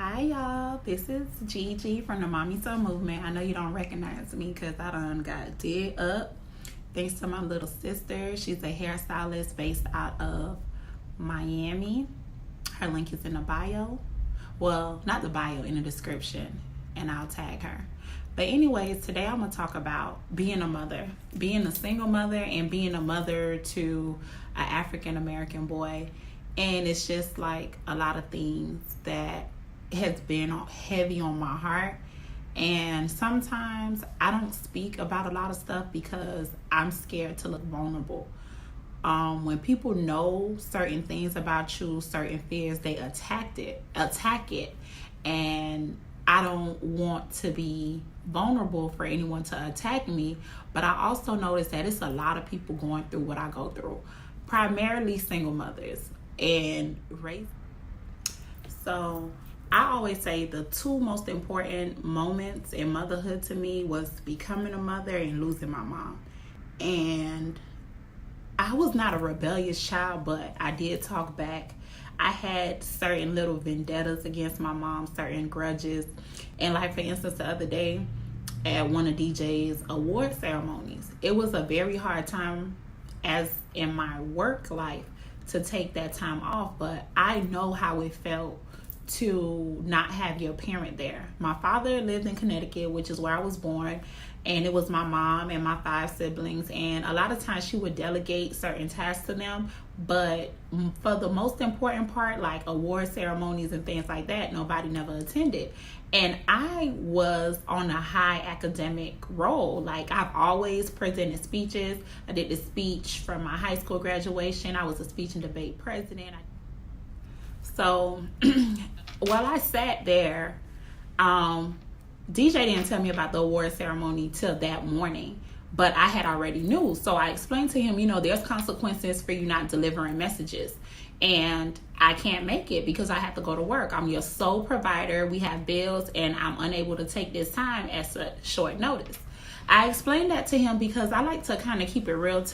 Hi y'all, this is Gigi from the Mommy Son Movement. I know you don't recognize me because I done got did up thanks to my little sister. She's a hairstylist based out of Miami. Her link is in the bio. Well, not the bio, in the description, and I'll tag her. But anyways, today I'm going to talk about being a mother, being a single mother and being a mother to an African American boy. And it's just like a lot of things that has been heavy on my heart. And sometimes I don't speak about a lot of stuff because I'm scared to look vulnerable. When people know certain things about you, certain fears, they attack it. And I don't want to be vulnerable for anyone to attack me. But I also notice that it's a lot of people going through what I go through, primarily single mothers and race. So I always say the two most important moments in motherhood to me was becoming a mother and losing my mom. And I was not a rebellious child, but I did talk back. I had certain little vendettas against my mom, certain grudges. And like, for instance, the other day at one of DJ's award ceremonies, it was a very hard time as in my work life to take that time off, but I know how it felt to not have your parent there. My father lived in Connecticut, which is where I was born, and it was my mom and my 5 siblings, and a lot of times she would delegate certain tasks to them, but for the most important part, like award ceremonies and things like that, nobody never attended. And I was on a high academic role. Like, I've always presented speeches. I did the speech for my high school graduation. I was a speech and debate president. So while I sat there, DJ didn't tell me about the award ceremony till that morning, but I had already knew. So I explained to him, there's consequences for you not delivering messages. And I can't make it because I have to go to work. I'm your sole provider. We have bills, and I'm unable to take this time at such short notice. I explained that to him because I like to kind of keep it real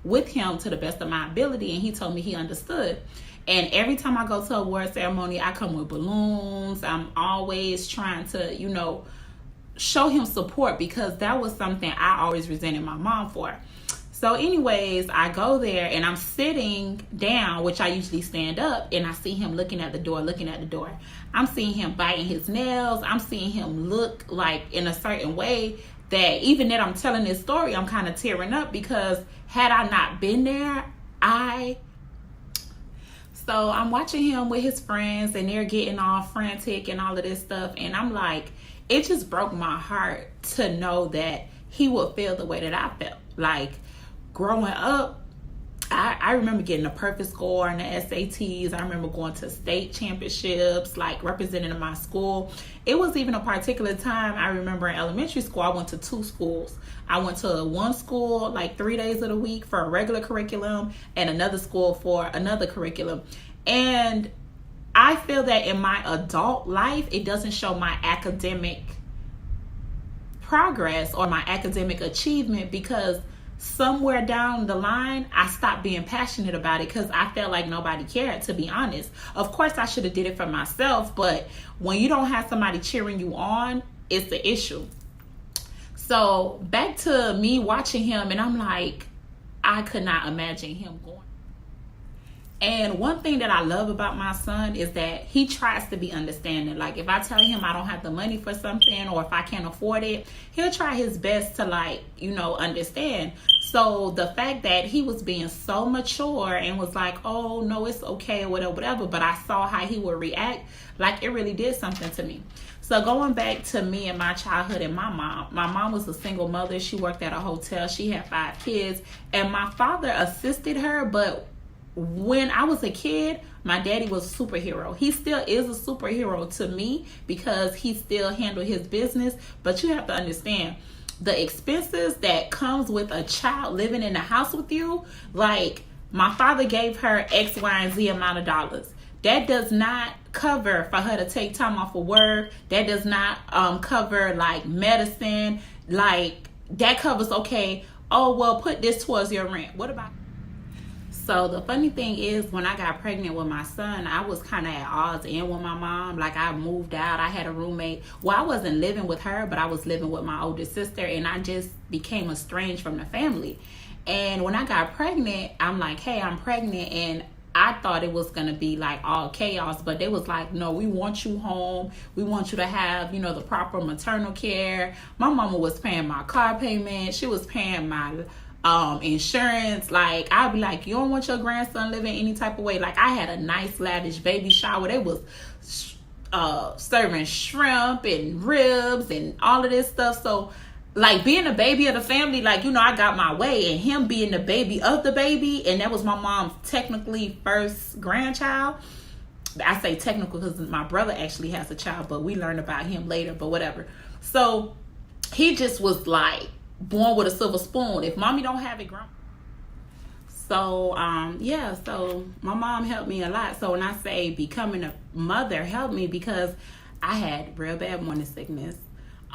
with him to the best of my ability, and he told me he understood. And every time I go to a award ceremony, I come with balloons. I'm always trying to, show him support because that was something I always resented my mom for. So anyways, I go there and I'm sitting down, which I usually stand up, and I see him looking at the door. I'm seeing him biting his nails. I'm seeing him look like in a certain way that even that I'm telling this story, I'm kind of tearing up because had I not been there, So I'm watching him with his friends and they're getting all frantic and all of this stuff. And I'm like, it just broke my heart to know that he would feel the way that I felt. Like, growing up, I remember getting a perfect score in the SATs. I remember going to state championships, like representing my school. It was even a particular time I remember in elementary school, I went to 2 schools. I went to one school like 3 days of the week for a regular curriculum and another school for another curriculum. And I feel that in my adult life, it doesn't show my academic progress or my academic achievement because somewhere down the line, I stopped being passionate about it because I felt like nobody cared, to be honest. Of course, I should have did it for myself, but when you don't have somebody cheering you on, it's the issue. So back to me watching him, and I'm like, I could not imagine him going. And one thing that I love about my son is that he tries to be understanding. Like, if I tell him I don't have the money for something or if I can't afford it, he'll try his best to understand. So the fact that he was being so mature and was like, oh, no, it's okay, or whatever, but I saw how he would react, like, it really did something to me. So going back to me and my childhood and my mom was a single mother. She worked at a hotel. She had 5 kids, and my father assisted her, but when I was a kid, my daddy was a superhero. He still is a superhero to me because he still handled his business. But you have to understand the expenses that comes with a child living in the house with you. Like, my father gave her X, Y, and Z amount of dollars. That does not cover for her to take time off of work. That does not cover like medicine. Like, that covers, okay, oh, well, put this towards your rent. What about? So the funny thing is, when I got pregnant with my son, I was kind of at odds in with my mom. Like, I moved out. I had a roommate. Well, I wasn't living with her, but I was living with my older sister, and I just became estranged from the family. And when I got pregnant, I'm like, hey, I'm pregnant, and I thought it was going to be like all chaos, but they was like, no, we want you home. We want you to have, you know, the proper maternal care. My mama was paying my car payment. She was paying my insurance. Like, I'd be like, you don't want your grandson living any type of way. Like, I had a nice lavish baby shower. They was serving shrimp and ribs and all of this stuff. So, like, being a baby of the family, like, you know, I got my way, and him being the baby of the baby, and that was my mom's technically first grandchild. I say technical because my brother actually has a child, but we learned about him later, but whatever. So he just was like born with a silver spoon. If mommy don't have it, grandma. So yeah, so my mom helped me a lot. So when I say becoming a mother helped me, because I had real bad morning sickness.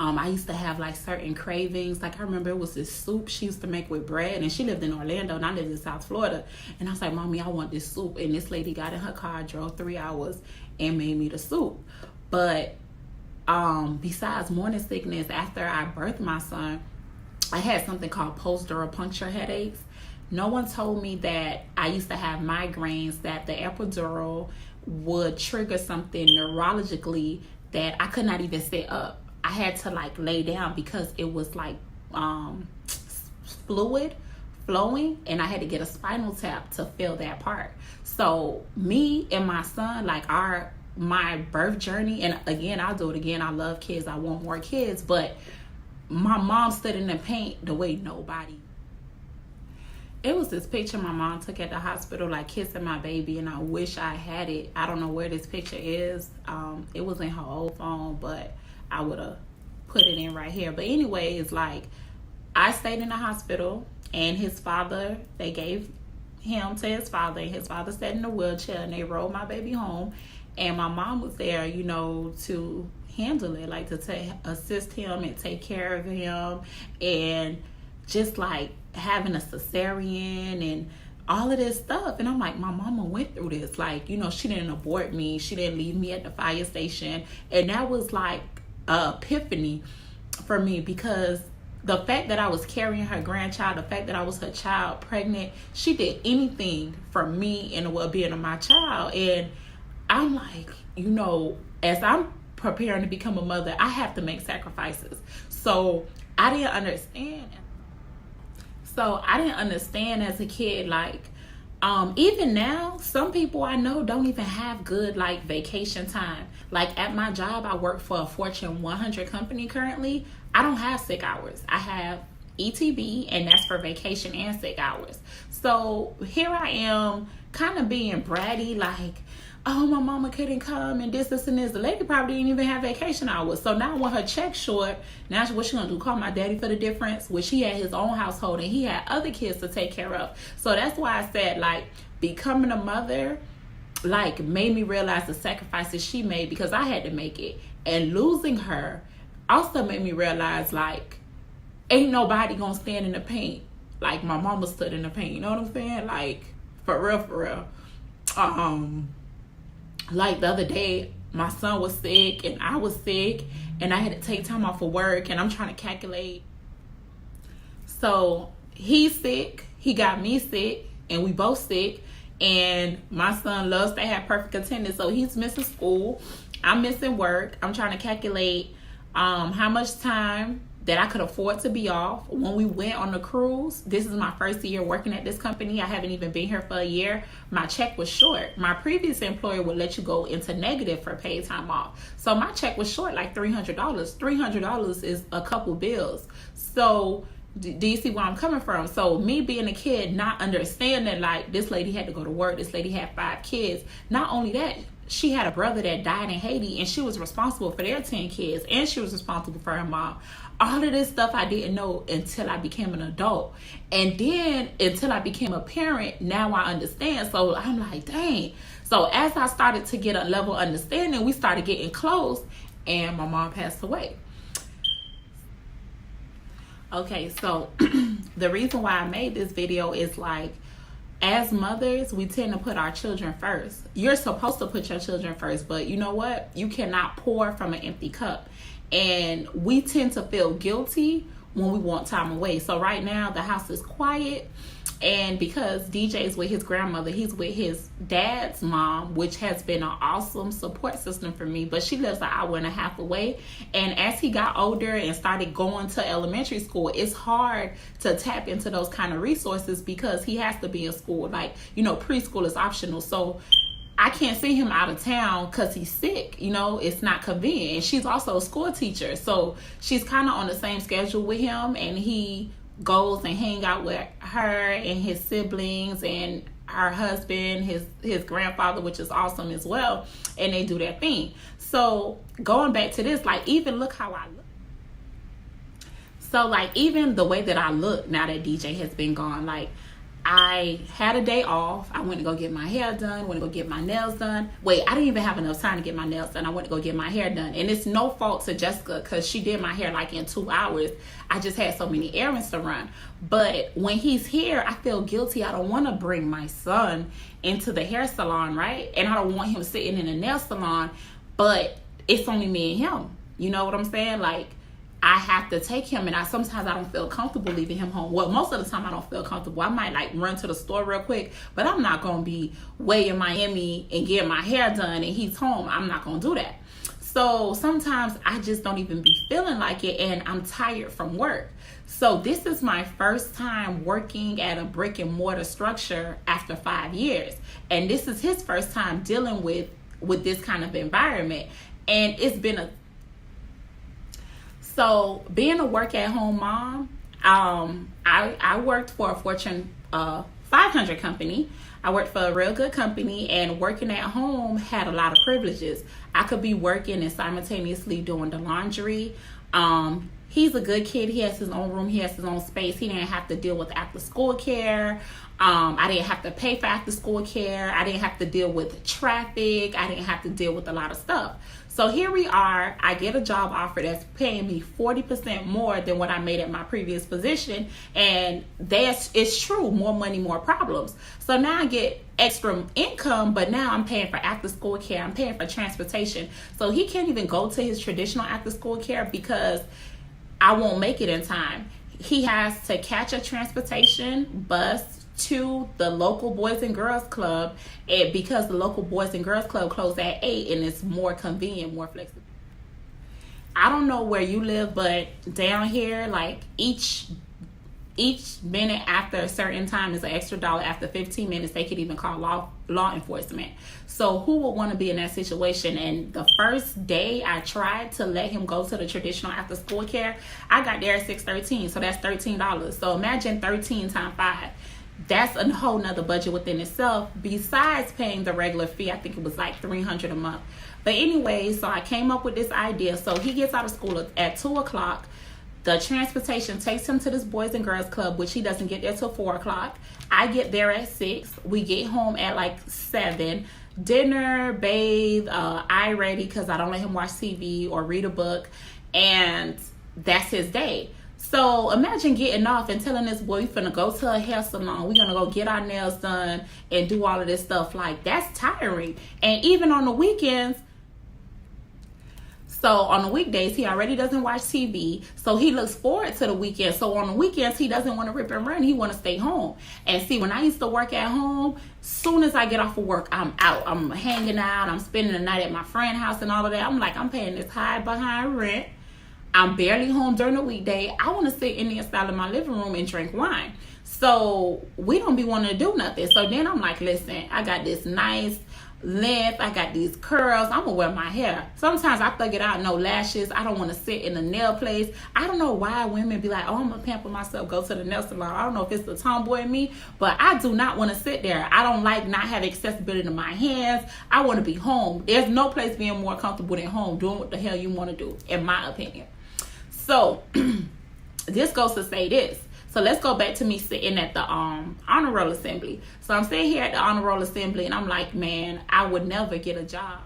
I used to have like certain cravings. Like, I remember it was this soup she used to make with bread, and she lived in Orlando and I lived in South Florida. And I was like, Mommy, I want this soup. And this lady got in her car, drove 3 hours, and made me the soup. But besides morning sickness, after I birthed my son, I had something called post-dural puncture headaches. No one told me that I used to have migraines, that the epidural would trigger something neurologically that I could not even sit up. I had to like lay down because it was like fluid flowing, and I had to get a spinal tap to feel that part. So me and my son, like my birth journey, and again, I'll do it again. I love kids. I want more kids, but my mom stood in the paint the way nobody. It was this picture my mom took at the hospital, like kissing my baby, and I wish I had it. I don't know where this picture is. It was in her old phone, but I would have put it in right here. But anyways, like, I stayed in the hospital, and his father, they gave him to his father, and his father sat in a wheelchair, and they rolled my baby home, and my mom was there, you know, to handle it, like to assist him and take care of him, and just like having a cesarean and all of this stuff. And I'm like, my mama went through this. Like, you know, she didn't abort me. She didn't leave me at the fire station. And that was like an epiphany for me, because the fact that I was carrying her grandchild, the fact that I was her child pregnant, she did anything for me and the well-being of my child. And I'm like, you know, as I'm preparing to become a mother, I have to make sacrifices. So I didn't understand as a kid, like, even now, some people I know don't even have good, like, vacation time. Like, at my job, I work for a Fortune 100 company currently. I don't have sick hours. I have ETB, and that's for vacation and sick hours. So here I am, kind of being bratty, like, oh, my mama couldn't come, and this, and this. The lady probably didn't even have vacation hours. So now when her check's short, now what she gonna do? Call my daddy for the difference? Which he had his own household, and he had other kids to take care of. So that's why I said, like, becoming a mother, like, made me realize the sacrifices she made, because I had to make it. And losing her also made me realize, like, ain't nobody gonna stand in the paint like my mama stood in the paint. You know what I'm saying? Like, for real. Like, the other day, my son was sick and I was sick, and I had to take time off of work, and I'm trying to calculate. So he's sick, he got me sick, and we both sick, and my son loves to have perfect attendance, so he's missing school, I'm missing work. I'm trying to calculate how much time that I could afford to be off. When we went on the cruise, this is my first year working at this company. I haven't even been here for a year. My check was short. My previous employer would let you go into negative for paid time off. So my check was short, like $300. $300 is a couple bills. So do you see where I'm coming from? So me being a kid, not understanding, like, this lady had to go to work. This lady had 5 kids. Not only that, she had a brother that died in Haiti, and she was responsible for their 10 kids, and she was responsible for her mom. All of this stuff I didn't know until I became an adult. And then until I became a parent, now I understand. So I'm like, dang. So as I started to get a level of understanding, we started getting close, and my mom passed away. Okay, so the reason why I made this video is, like, as mothers, we tend to put our children first. You're supposed to put your children first, but you know what? You cannot pour from an empty cup. And we tend to feel guilty when we want time away. So right now, the house is quiet. And because DJ's with his grandmother, he's with his dad's mom, which has been an awesome support system for me. But she lives an hour and a half away. And as he got older and started going to elementary school, it's hard to tap into those kind of resources because he has to be in school. Like, you know, preschool is optional. So I can't see him out of town because he's sick. You know, it's not convenient. And she's also a school teacher. So she's kind of on the same schedule with him. And he goes and hang out with her and his siblings and her husband, his grandfather, which is awesome as well, and they do their thing. So going back to this, like, even look how I look. So like, even the way that I look now that DJ has been gone, like, I had a day off. I went to go get my hair done, went to go get my nails done. Wait, I didn't even have enough time to get my nails done. I went to go get my hair done. And it's no fault to Jessica because she did my hair like in 2 hours. I just had so many errands to run. But when he's here, I feel guilty. I don't want to bring my son into the hair salon, right? And I don't want him sitting in a nail salon, but it's only me and him. You know what I'm saying? Like, I have to take him, and sometimes I don't feel comfortable leaving him home. Well, most of the time I don't feel comfortable. I might like run to the store real quick, but I'm not going to be way in Miami and get my hair done and he's home. I'm not going to do that. So sometimes I just don't even be feeling like it, and I'm tired from work. So this is my first time working at a brick and mortar structure after 5 years. And this is his first time dealing with this kind of environment. And it's been So being a work at home mom, I worked for a Fortune 500 company. I worked for a real good company, and working at home had a lot of privileges. I could be working and simultaneously doing the laundry. He's a good kid. He has his own room. He has his own space. He didn't have to deal with after school care. I didn't have to pay for after school care. I didn't have to deal with traffic. I didn't have to deal with a lot of stuff. So here we are. I get a job offer that's paying me 40% more than what I made at my previous position. And it's true. More money, more problems. So now I get extra income, but now I'm paying for after school care. I'm paying for transportation. So he can't even go to his traditional after school care because I won't make it in time. He has to catch a transportation bus to the local Boys and Girls Club, and because the local Boys and Girls Club closed at 8 and it's more convenient, more flexible. I don't know where you live, but down here, like, each minute after a certain time is an extra $1. After 15 minutes, they could even call law enforcement. So who would want to be in that situation? And the first day I tried to let him go to the traditional after school care, I got there at 6:13, so that's $13. So imagine 13 times 5. That's a whole nother budget within itself, besides paying the regular fee. I think it was like $300 a month. But anyway, so I came up with this idea. So he gets out of school at 2 o'clock. The transportation takes him to this Boys and Girls Club, which he doesn't get there till 4 o'clock. I get there at 6. We get home at like 7. Dinner, bathe, eye ready because I don't let him watch TV or read a book. And that's his day. So imagine getting off and telling this boy, we finna go to a hair salon. We're gonna go get our nails done and do all of this stuff. Like, that's tiring. And even on the weekends, so on the weekdays, he already doesn't watch TV. So he looks forward to the weekend. So on the weekends, he doesn't want to rip and run. He want to stay home. And see, when I used to work at home, soon as I get off of work, I'm out. I'm hanging out. I'm spending the night at my friend's house and all of that. I'm like, I'm paying this high behind rent. I'm barely home during the weekday. I want to sit in the style in my living room and drink wine. So we don't be wanting to do nothing. So then I'm like, listen, I got this nice length. I got these curls. I'm going to wear my hair. Sometimes I thug it out, no lashes. I don't want to sit in the nail place. I don't know why women be like, oh, I'm going to pamper myself, go to the nail salon. I don't know if it's the tomboy in me, but I do not want to sit there. I don't like not having accessibility to my hands. I want to be home. There's no place being more comfortable than home, doing what the hell you want to do, in my opinion. So this goes to say this. So let's go back to me sitting at the honor roll assembly. So I'm sitting here at the honor roll assembly and I'm like, man, I would never get a job.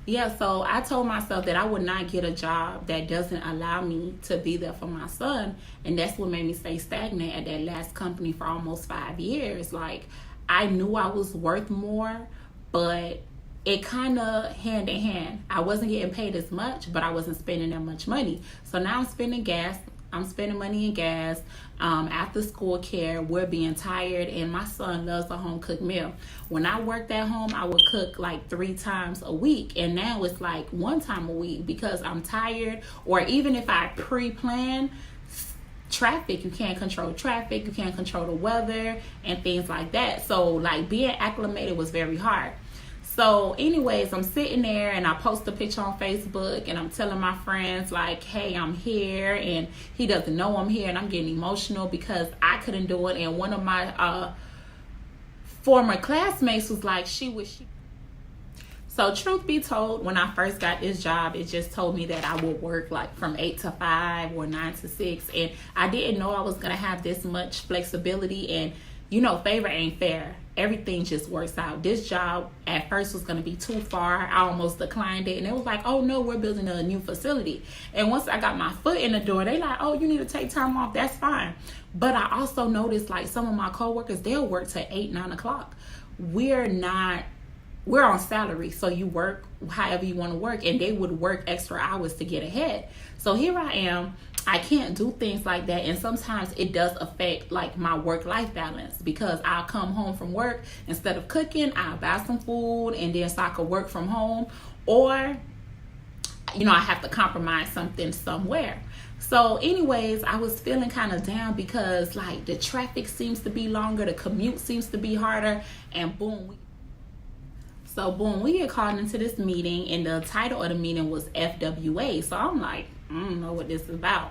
Yeah, so I told myself that I would not get a job that doesn't allow me to be there for my son. And that's what made me stay stagnant at that last company for almost 5 years. Like, I knew I was worth more, but it kind of hand in hand. I wasn't getting paid as much, but I wasn't spending that much money. So now I'm spending gas. I'm spending money in gas, after school care. We're being tired, and my son loves a home cooked meal. When I worked at home, I would cook like 3 times a week, and now it's like 1 time a week because I'm tired. Or even if I pre-plan traffic, you can't control traffic, you can't control the weather and things like that. So like being acclimated was very hard. So anyways, I'm sitting there and I post a picture on Facebook and I'm telling my friends like, hey, I'm here, and he doesn't know I'm here, and I'm getting emotional because I couldn't do it. And one of my former classmates was like, she wish. So truth be told, when I first got this job, it just told me that I would work like from 8 to 5 or 9 to 6. And I didn't know I was going to have this much flexibility. And, you know, favor ain't fair. Everything just works out. This job at first was going to be too far. I almost declined it. And it was like, oh, no, we're building a new facility. And once I got my foot in the door, they like, oh, you need to take time off. That's fine. But I also noticed like some of my coworkers, they'll work till 8, 9 o'clock. We're on salary, so you work however you want to work, and they would work extra hours to get ahead. So here I am, I can't do things like that, and sometimes it does affect like my work-life balance, because I'll come home from work, instead of cooking, I'll buy some food, and then so I could work from home, or you know, I have to compromise something somewhere. So anyways, I was feeling kind of down because like the traffic seems to be longer, the commute seems to be harder, and boom, we get called into this meeting, and the title of the meeting was FWA. So I'm like, I don't know what this is about.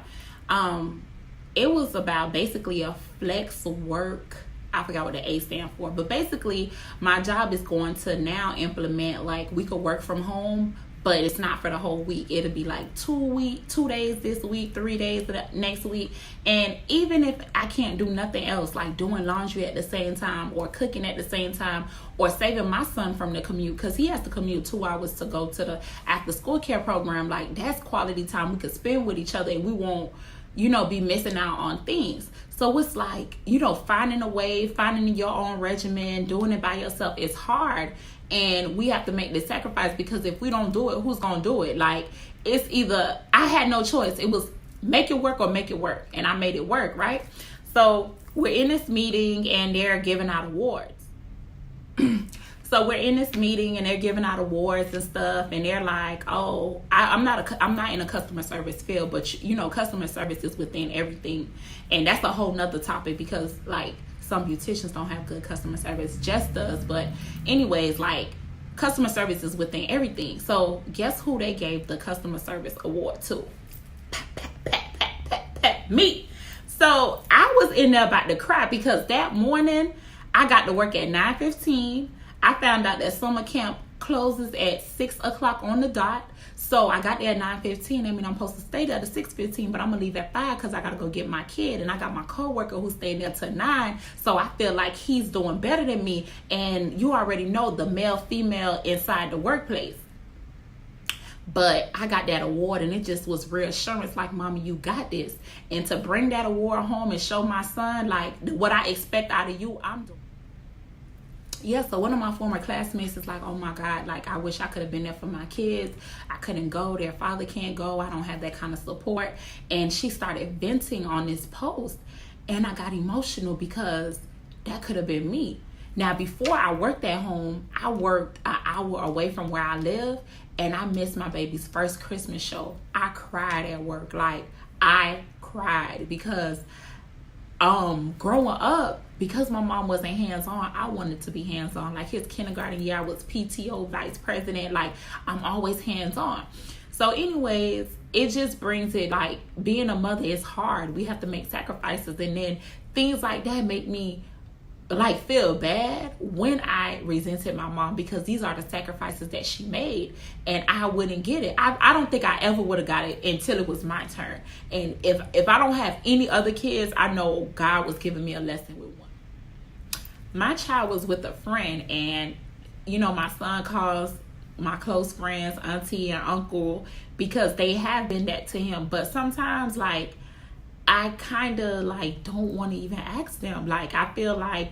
It was about basically a flex work. I forgot what the A stand for, but basically my job is going to now implement like we could work from home, but it's not for the whole week. It'll be like 2 days this week, 3 days the next week. And even if I can't do nothing else, like doing laundry at the same time, or cooking at the same time, or saving my son from the commute, because he has to commute 2 hours to go to the after school care program, like that's quality time we could spend with each other, and we won't, you know, be missing out on things. So it's like, you know, finding a way, finding your own regimen, doing it by yourself is hard. And we have to make this sacrifice, because if we don't do it, who's going to do it? Like, it's either, I had no choice. It was make it work or make it work. And I made it work, right? So we're in this meeting and they're giving out awards. So we're in this meeting and they're giving out awards and stuff, and they're like, oh, I'm not in a customer service field, but you know, customer service is within everything. And that's a whole nother topic, because like some beauticians don't have good customer service, Jess does. But anyways, like customer service is within everything. So guess who they gave the customer service award to? Me. So I was in there about to cry, because that morning I got to work at 9:15. I found out that summer camp closes at 6 o'clock on the dot. So I got there at 9:15. I mean, I'm supposed to stay there to 6:15, but I'm gonna leave at 5 because I gotta go get my kid. And I got my coworker who's staying there till 9. So I feel like he's doing better than me. And you already know the male, female inside the workplace. But I got that award, and it just was reassurance, like, Mama, you got this. And to bring that award home and show my son, like, what I expect out of you, I'm doing. Yeah, so one of my former classmates is like, oh my God, like I wish I could have been there for my kids. I couldn't go. Their father can't go. I don't have that kind of support. And she started venting on this post. And I got emotional, because that could have been me. Now, before I worked at home, I worked an hour away from where I live, and I missed my baby's first Christmas show. I cried at work. Like, I cried because growing up, because my mom wasn't hands-on, I wanted to be hands-on. Like his kindergarten year, I was PTO vice president. Like, I'm always hands-on. So anyways, it just brings it, like, being a mother is hard. We have to make sacrifices, and then things like that make me like feel bad when I resented my mom, because these are the sacrifices that she made, and I wouldn't get it. I don't think I ever would have got it until it was my turn. And if I don't have any other kids, I know God was giving me a lesson with one. My child was with a friend, and you know, my son calls my close friends, auntie and uncle, because they have been that to him. But sometimes, like, I kind of like don't want to even ask them. Like, I feel like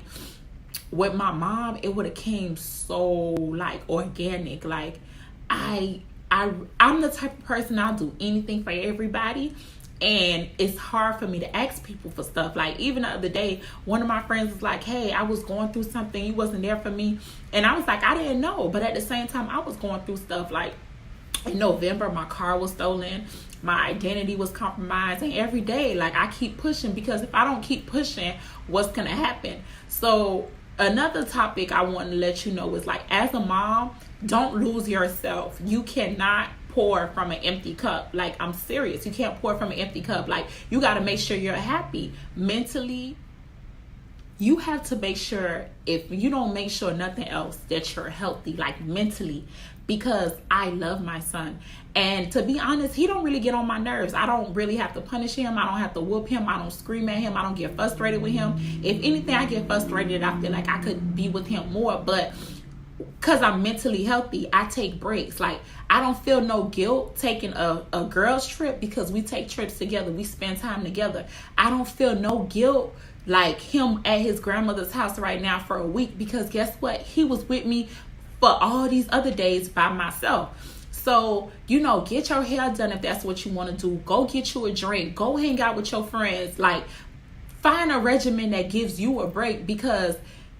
with my mom, it would have came so like organic. Like, I'm the type of person, I'll do anything for everybody, and it's hard for me to ask people for stuff. Like, even the other day, one of my friends was like, hey, I was going through something, you wasn't there for me. And I was like, I didn't know. But at the same time, I was going through stuff. Like, in November, my car was stolen, my identity was compromised, and every day, like, I keep pushing, because if I don't keep pushing, what's gonna happen? So another topic I want to let you know is, like, as a mom, don't lose yourself. You cannot pour from an empty cup. Like, I'm serious. You can't pour from an empty cup. Like, you got to make sure you're happy mentally. You have to make sure, if you don't make sure nothing else, that you're healthy, like mentally, because I love my son. And to be honest, he don't really get on my nerves. I don't really have to punish him. I don't have to whoop him. I don't scream at him. I don't get frustrated with him. If anything, I get frustrated. I feel like I could be with him more. But because I'm mentally healthy, I take breaks. Like, I don't feel no guilt taking a girl's trip, because we take trips together. We spend time together. I don't feel no guilt like him at his grandmother's house right now for a week, because guess what? He was with me for all these other days by myself. So, get your hair done if that's what you want to do. Go get you a drink. Go hang out with your friends. Like, find a regimen that gives you a break, because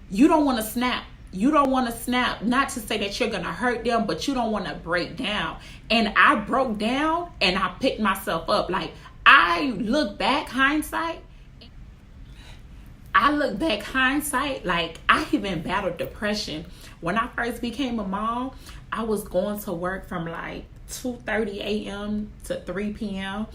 you don't want to snap. You don't want to snap, not to say that you're going to hurt them, but you don't want to break down. And I broke down and I picked myself up. Like, I look back hindsight, like, I even battled depression. When I first became a mom, I was going to work from like 2:30 a.m. to 3 p.m.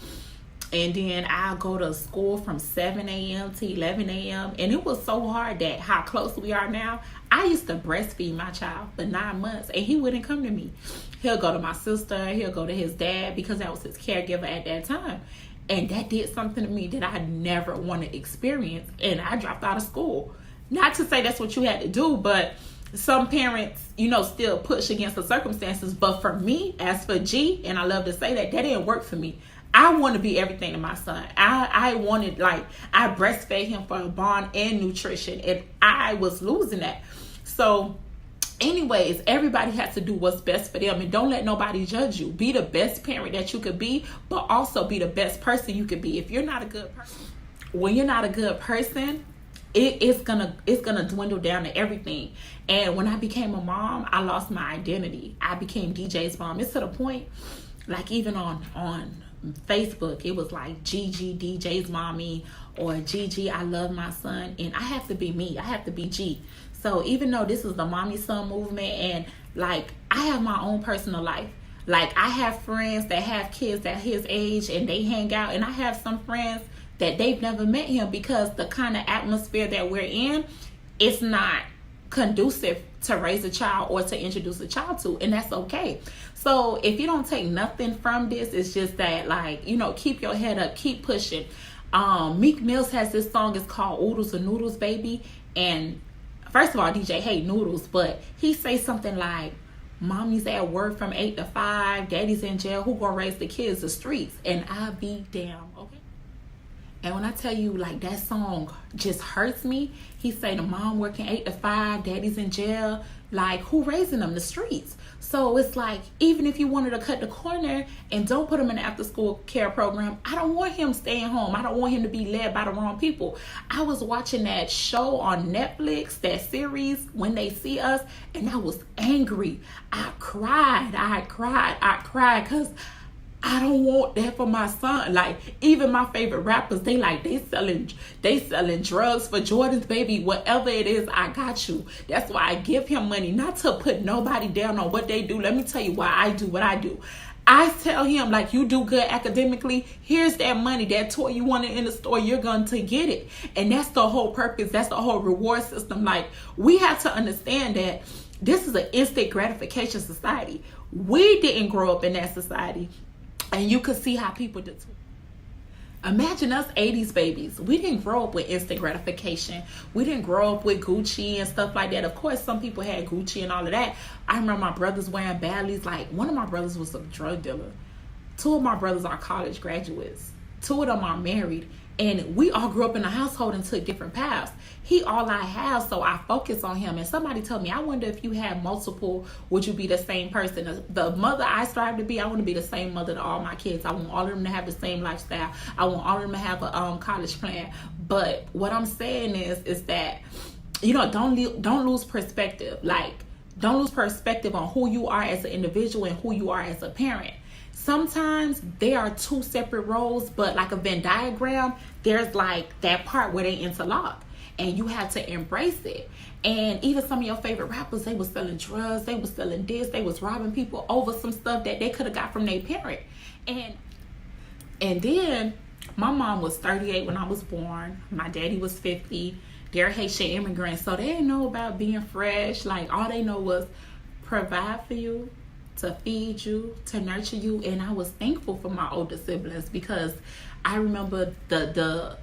And then I'll go to school from 7 a.m. to 11 a.m. And it was so hard that how close we are now. I used to breastfeed my child for 9 months, and he wouldn't come to me. He'll go to my sister. He'll go to his dad, because that was his caregiver at that time. And that did something to me that I never wanted to experience. And I dropped out of school. Not to say that's what you had to do, but some parents, still push against the circumstances. But for me, as for G, and I love to say that didn't work for me. I want to be everything to my son. I wanted, like, I breastfed him for a bond and nutrition, and I was losing that. So anyways, everybody has to do what's best for them, and don't let nobody judge you. Be the best parent that you could be, but also be the best person you could be. If you're not a good person, when you're not a good person, it's gonna dwindle down to everything. And when I became a mom, I lost my identity. I became DJ's mom. It's to the point, like, even on Facebook, it was like Gigi DJ's mommy, or Gigi I love my son. And I have to be me. I have to be G. So even though this is the mommy son movement, and like, I have my own personal life. Like, I have friends that have kids at his age and they hang out, and I have some friends that they've never met him, because the kind of atmosphere that we're in, it's not conducive to raise a child or to introduce a child to, and that's okay. So if you don't take nothing from this, it's just that, like, keep your head up, keep pushing. Meek Mills has this song, it's called Oodles and Noodles, Baby. And first of all, DJ hate noodles, but he says something like, mommy's at work from 8 to 5, daddy's in jail, who gonna raise the kids? The streets. And I be damn, okay? And when I tell you, like, that song just hurts me. He say the mom working 8 to 5, daddy's in jail. Like, who raising them? The streets. So it's like, even if you wanted to cut the corner and don't put him in the after school care program, I don't want him staying home. I don't want him to be led by the wrong people. I was watching that show on Netflix, that series, When They See Us, and I was angry. I cried because I don't want that for my son. Like, even my favorite rappers, they selling drugs for Jordan's, baby. Whatever it is, I got you. That's why I give him money, not to put nobody down on what they do. Let me tell you why I do what I do. I tell him, like, you do good academically, here's that money, that toy you wanted in the store, you're going to get it. And that's the whole purpose. That's the whole reward system. Like, we have to understand that this is an instant gratification society. We didn't grow up in that society. And you could see how people do too. Imagine us 80s babies. We didn't grow up with instant gratification. We didn't grow up with Gucci and stuff like that. Of course, some people had Gucci and all of that. I remember my brothers wearing badlies. Like, one of my brothers was a drug dealer. Two of my brothers are college graduates. Two of them are married. And we all grew up in a household and took different paths. He all I have, so I focus on him. And somebody told me, I wonder if you had multiple, would you be the same person? The mother I strive to be, I want to be the same mother to all my kids. I want all of them to have the same lifestyle. I want all of them to have a college plan. But what I'm saying is that, don't lose perspective. Like, don't lose perspective on who you are as an individual and who you are as a parent. Sometimes they are two separate roles, but like a Venn diagram, there's like that part where they interlock, and you have to embrace it. And even some of your favorite rappers, they was selling drugs, they was selling this, they was robbing people over some stuff that they could have got from their parent. And then my mom was 38 when I was born. My daddy was 50. They're Haitian immigrants, so they didn't know about being fresh. Like, all they know was provide for you, to feed you, to nurture you. And I was thankful for my older siblings, because I remember the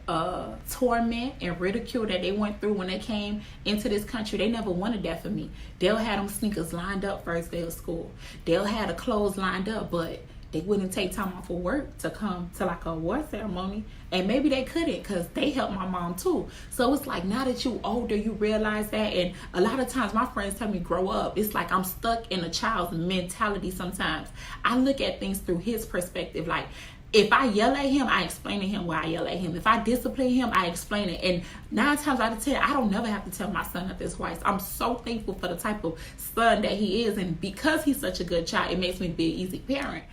torment and ridicule that they went through when they came into this country. They never wanted that for me. They'll have them sneakers lined up first day of school. They'll have the clothes lined up, but they wouldn't take time off of work to come to like a award ceremony. And maybe they couldn't, because they helped my mom too. So it's like, now that you older, you realize that. And a lot of times my friends tell me grow up. It's like I'm stuck in a child's mentality sometimes. I look at things through his perspective. Like, if I yell at him, I explain to him why I yell at him. If I discipline him, I explain it. And 9 times out of 10, I don't never have to tell my son this twice. I'm so thankful for the type of son that he is. And because he's such a good child, it makes me be an easy parent.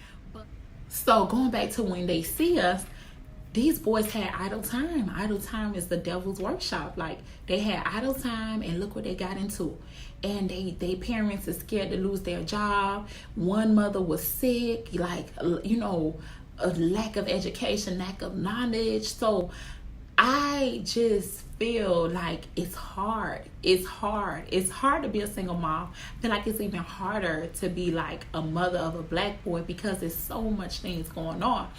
So going back to when they see us, these boys had idle time. Idle time is the devil's workshop. Like, they had idle time, and look what they got into. And they parents are scared to lose their job. One mother was sick, like, a lack of education, lack of knowledge. So I just feel like it's hard. It's hard to be a single mom. I feel like it's even harder to be like a mother of a black boy, because there's so much things going on.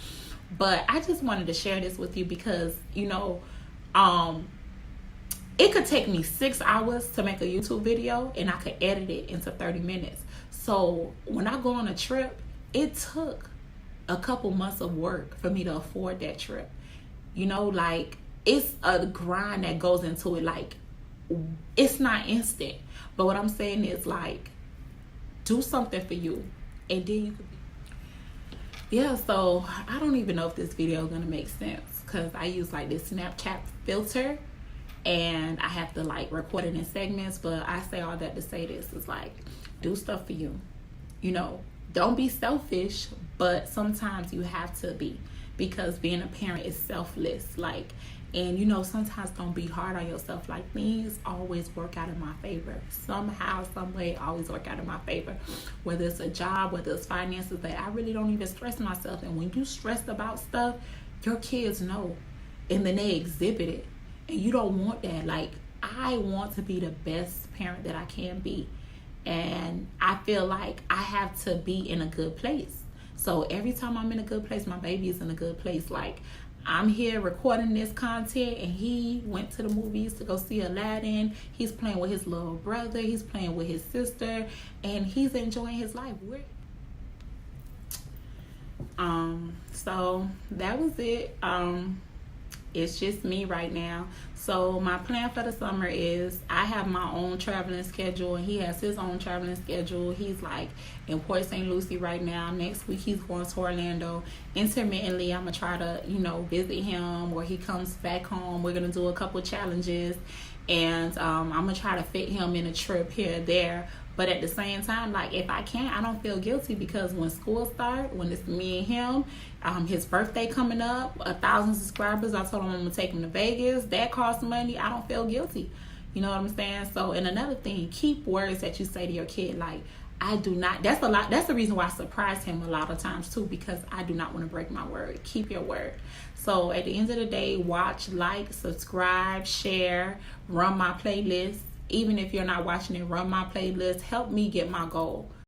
But I just wanted to share this with you because, it could take me 6 hours to make a YouTube video, and I could edit it into 30 minutes. So when I go on a trip, it took a couple months of work for me to afford that trip. Like, it's a grind that goes into it. Like, it's not instant. But what I'm saying is, like, do something for you, and then you could be. Yeah, so I don't even know if this video is gonna make sense, because I use like this Snapchat filter, and I have to like record it in segments. But I say all that to say this is like, do stuff for you. Don't be selfish, but sometimes you have to be, because being a parent is selfless. Like, and sometimes don't be hard on yourself. Like, things always work out in my favor. Somehow, some way, always work out in my favor. Whether it's a job, whether it's finances, that I really don't even stress myself. And when you stress about stuff, your kids know, and then they exhibit it. And you don't want that. Like, I want to be the best parent that I can be. And I feel like I have to be in a good place. So every time I'm in a good place, my baby is in a good place. Like, I'm here recording this content, and he went to the movies to go see Aladdin. He's playing with his little brother. He's playing with his sister, and he's enjoying his life. So that was it. It's just me right now. So my plan for the summer is I have my own traveling schedule, and he has his own traveling schedule. He's like in Port St. Lucie right now. Next week he's going to Orlando. Intermittently, I'm gonna try to visit him, or he comes back home. We're gonna do a couple challenges, and I'm gonna try to fit him in a trip here or there. But at the same time, like, if I can't, I don't feel guilty, because when school starts, when it's me and him, his birthday coming up, 1,000 subscribers, I told him I'm gonna take him to Vegas. That costs money. I don't feel guilty. You know what I'm saying? So, and another thing, keep words that you say to your kid. Like, I do not, that's the reason why I surprise him a lot of times too, because I do not want to break my word. Keep your word. So at the end of the day, watch, like, subscribe, share, run my playlist. Even if you're not watching it, run my playlist. Help me get my goal.